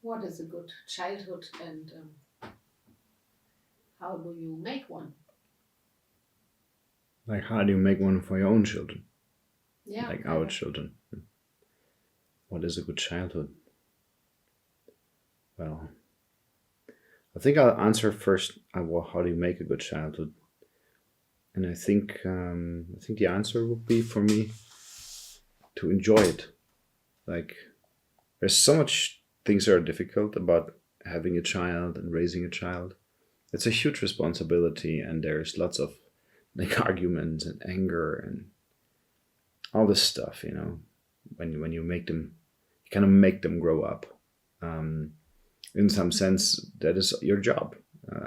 what is a good childhood, and how do you make one? Like, how do you make one for your own children? Yeah, Like kind our of. children. What is a good childhood? Well, I think I'll answer first. How do you make a good childhood? And I think the answer would be for me to enjoy it. Like, there's so much things that are difficult about having a child and raising a child. It's a huge responsibility, and there's lots of like arguments and anger and all this stuff. When you make them, you kind of make them grow up. Um, in some sense, that is your job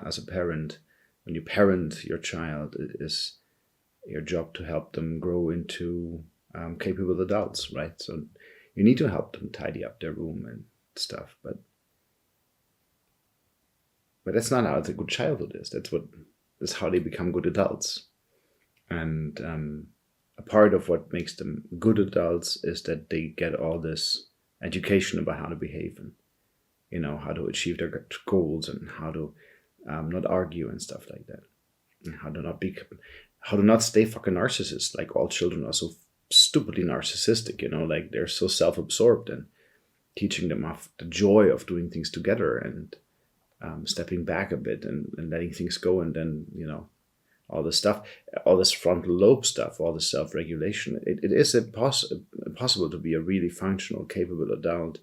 as a parent. When you parent your child, it is your job to help them grow into capable adults, right? So you need to help them tidy up their room and stuff, but that's not how the good childhood is. That's how they become good adults. And a part of what makes them good adults is that they get all this education about how to behave and how to achieve their goals and how to not argue and stuff like that, and how to not stay fucking narcissists. Like, all children are so stupidly narcissistic, like they're so self-absorbed, and teaching them of the joy of doing things together and stepping back a bit and letting things go, and then all this stuff, all this frontal lobe stuff, all this self-regulation. It is impossible to be a really functional, capable adult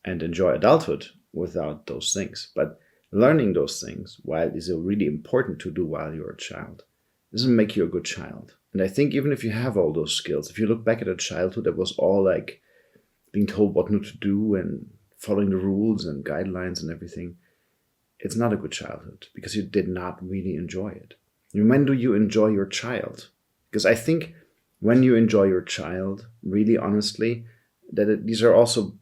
and enjoy adulthood without those things. But learning those things, while is really important to do while you're a child, doesn't make you a good child. And I think even if you have all those skills, if you look back at a childhood that was all like being told what not to do and following the rules and guidelines and everything, it's not a good childhood because you did not really enjoy it. And when do you enjoy your child? Because I think when you enjoy your child, really honestly, these are also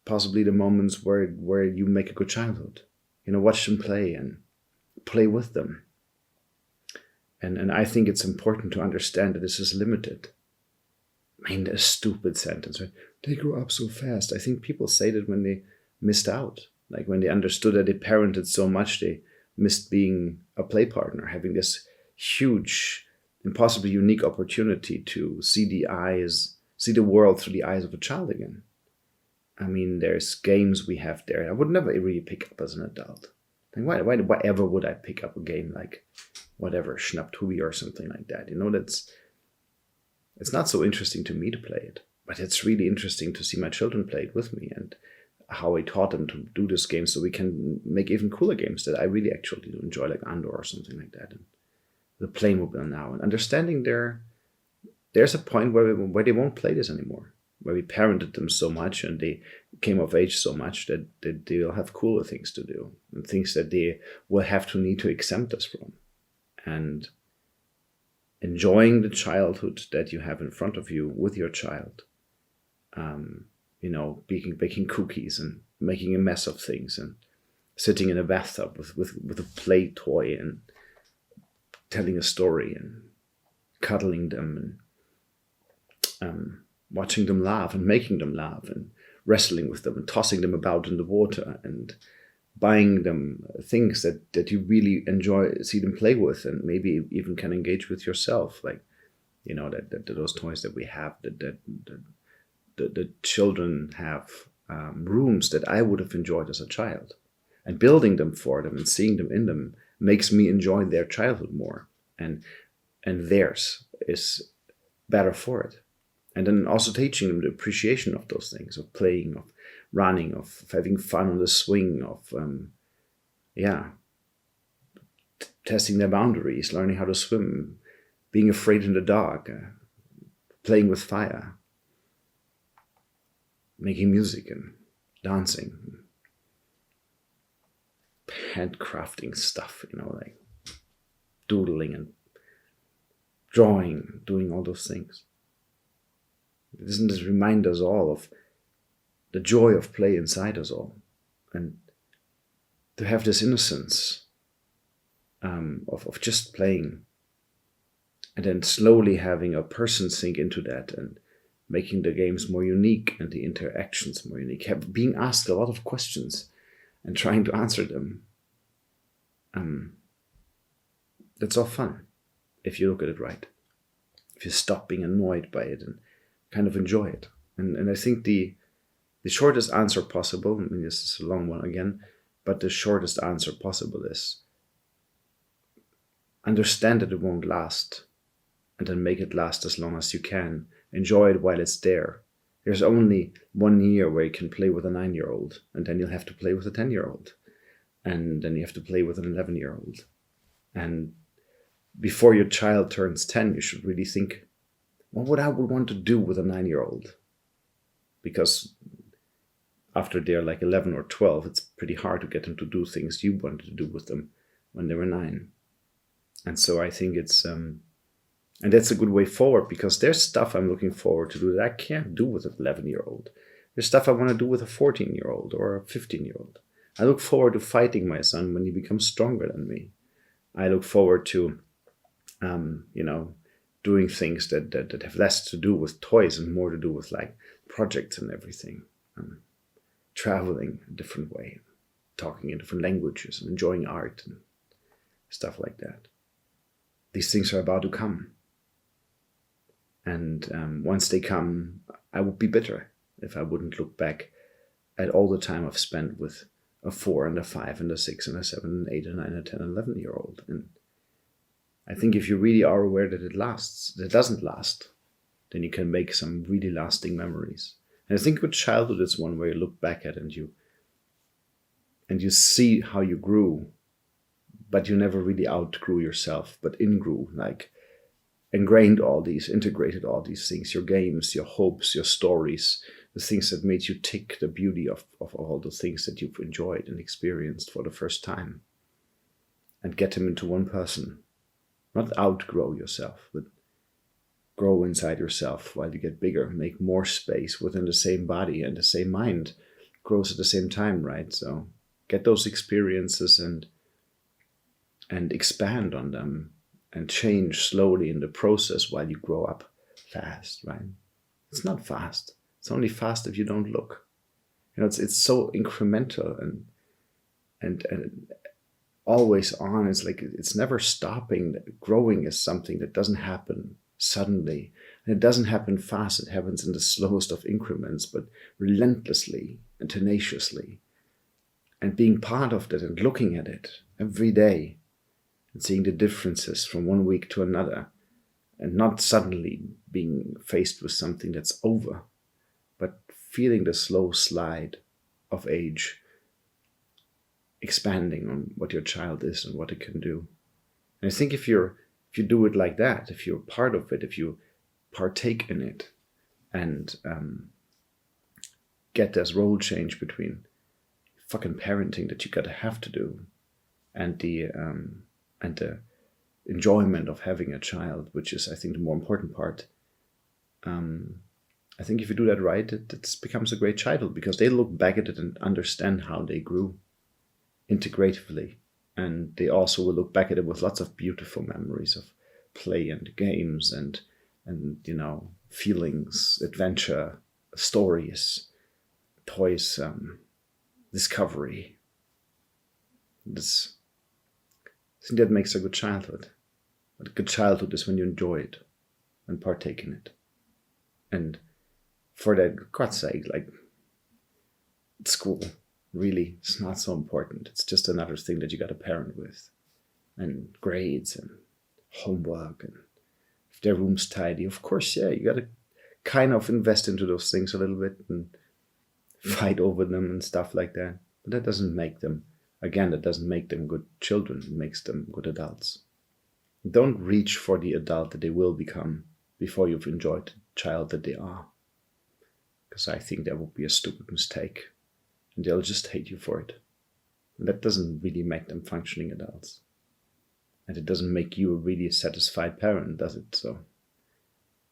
possibly the moments where you make a good childhood. Watch them play and play with them. And I think it's important to understand that this is limited. I mean, a stupid sentence, right? They grew up so fast. I think people say that when they missed out, like when they understood that they parented so much, they missed being a play partner, having this huge, impossibly unique opportunity to see the world through the eyes of a child again. I mean, there's games we have there I would never really pick up as an adult. Like, why ever would I pick up a game like whatever, Tobi or something like that? It's not so interesting to me to play it, but it's really interesting to see my children play it with me and how I taught them to do this game so we can make even cooler games that I really actually do enjoy, like Andor or something like that. And the Playmobil now, and understanding there's a point where they won't play this anymore, where we parented them so much and they came of age so much that they'll have cooler things to do and things that they will have to need to exempt us from. And enjoying the childhood that you have in front of you with your child, baking cookies and making a mess of things and sitting in a bathtub with a play toy and telling a story and cuddling them and watching them laugh and making them laugh and wrestling with them and tossing them about in the water and buying them things that you really enjoy, see them play with, and maybe even can engage with yourself, like that those toys that we have, that the children have rooms that I would have enjoyed as a child, and building them for them and seeing them in them makes me enjoy their childhood more, and theirs is better for it. And then also teaching them the appreciation of those things, of playing, of running, of having fun on the swing, of testing their boundaries, learning how to swim, being afraid in the dark, playing with fire, making music and dancing, handcrafting stuff, like doodling and drawing, doing all those things. Doesn't this remind us all of the joy of play inside us all, and to have this innocence of just playing, and then slowly having a person sink into that and making the games more unique and the interactions more unique, being asked a lot of questions and trying to answer them. That's all fun if you look at it right. If you stop being annoyed by it and kind of enjoy it. And I think the shortest answer possible, I mean, this is a long one again, but the shortest answer possible is understand that it won't last, and then make it last as long as you can. Enjoy it while it's there. There's only 1 year where you can play with a 9-year-old, and then you'll have to play with a 10-year-old. And then you have to play with an 11-year-old. And before your child turns 10, you should really think, what would I want to do with a 9-year-old? Because after they're like 11 or 12, it's pretty hard to get them to do things you wanted to do with them when they were 9. And so I think it's, and that's a good way forward, because there's stuff I'm looking forward to do that I can't do with an 11-year-old. There's stuff I want to do with a 14-year-old or a 15-year-old. I look forward to fighting my son when he becomes stronger than me. I look forward to, doing things that have less to do with toys and more to do with like projects and everything. Traveling a different way, talking in different languages and enjoying art and stuff like that. These things are about to come. And once they come, I would be bitter if I wouldn't look back at all the time I've spent with a 4 and a 5 and a 6 and a 7 and 8 and 9 and 10 and 11-year-old. And I think if you really are aware that it doesn't last, then you can make some really lasting memories. And I think with childhood, it's one where you look back at and you see how you grew, but you never really outgrew yourself, but ingrew, like integrated all these things, your games, your hopes, your stories, the things that made you tick, the beauty of all the things that you've enjoyed and experienced for the first time, and get them into one person. Not outgrow yourself, but grow inside yourself while you get bigger, make more space within the same body, and the same mind grows at the same time, right? So get those experiences and expand on them and change slowly in the process while you grow up fast, right? It's not fast. It's only fast if you don't look. It's so incremental and always on. It's like it's never stopping. Growing is something that doesn't happen suddenly, and it doesn't happen fast. It happens in the slowest of increments, but relentlessly and tenaciously. And being part of that and looking at it every day and seeing the differences from one week to another, and not suddenly being faced with something that's over, but feeling the slow slide of age expanding on what your child is and what it can do. And I think if you do it like that, if you're part of it, if you partake in it, and get this role change between fucking parenting that you gotta have to do, and the enjoyment of having a child, which is, I think, the more important part. I think if you do that right, it becomes a great childhood, because they look back at it and understand how they grew integratively. And they also will look back at it with lots of beautiful memories of play and games and feelings, adventure, stories, toys, discovery. I think that makes a good childhood. But a good childhood is when you enjoy it and partake in it. And for that, God's sake, like, school, really, it's not so important. It's just another thing that you got to parent with. And grades and homework, and if their room's tidy, of course, yeah, you got to kind of invest into those things a little bit and fight over them and stuff like that. But that doesn't make them good children. It makes them good adults. Don't reach for the adult that they will become before you've enjoyed the child that they are. Because I think that would be a stupid mistake. And they'll just hate you for it. And that doesn't really make them functioning adults. And it doesn't make you a really satisfied parent, does it? So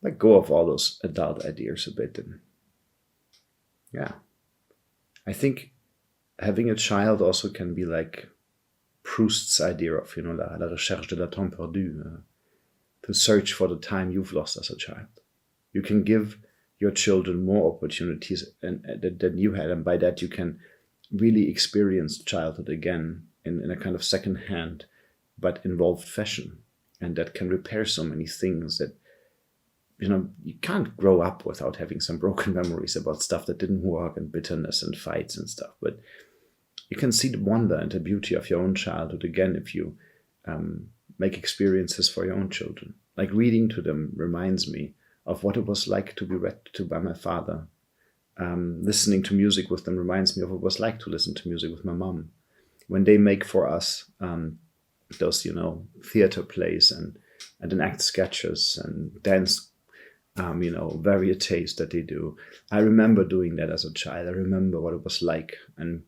let go of all those adult ideas a bit. And yeah, I think having a child also can be like Proust's idea of, la recherche de la temps perdu, to search for the time you've lost as a child. You can give your children more opportunities than you had, and by that you can really experience childhood again in a kind of second-hand but involved fashion, and that can repair so many things that you can't grow up without having some broken memories about stuff that didn't work, and bitterness and fights and stuff. But you can see the wonder and the beauty of your own childhood again if you make experiences for your own children. Like reading to them reminds me of what it was like to be read to by my father. Listening to music with them reminds me of what it was like to listen to music with my mom. When they make for us those, theater plays and enact sketches and dance, varieties that they do. I remember doing that as a child. I remember what it was like, and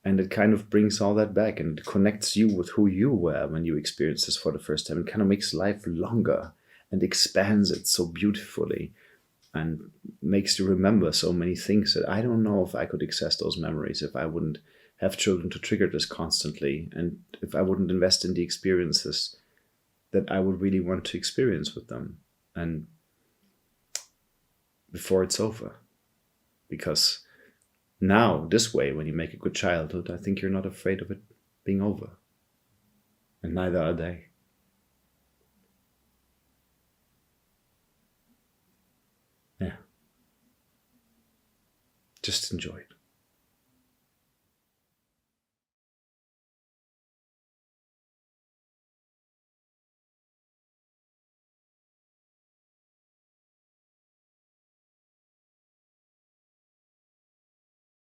it kind of brings all that back, and it connects you with who you were when you experienced this for the first time. It kind of makes life longer and expands it so beautifully, and makes you remember so many things that I don't know if I could access those memories if I wouldn't have children to trigger this constantly, and if I wouldn't invest in the experiences that I would really want to experience with them, and before it's over. Because now, this way, when you make a good childhood, I think you're not afraid of it being over. And neither are they. Yeah. Just enjoy it.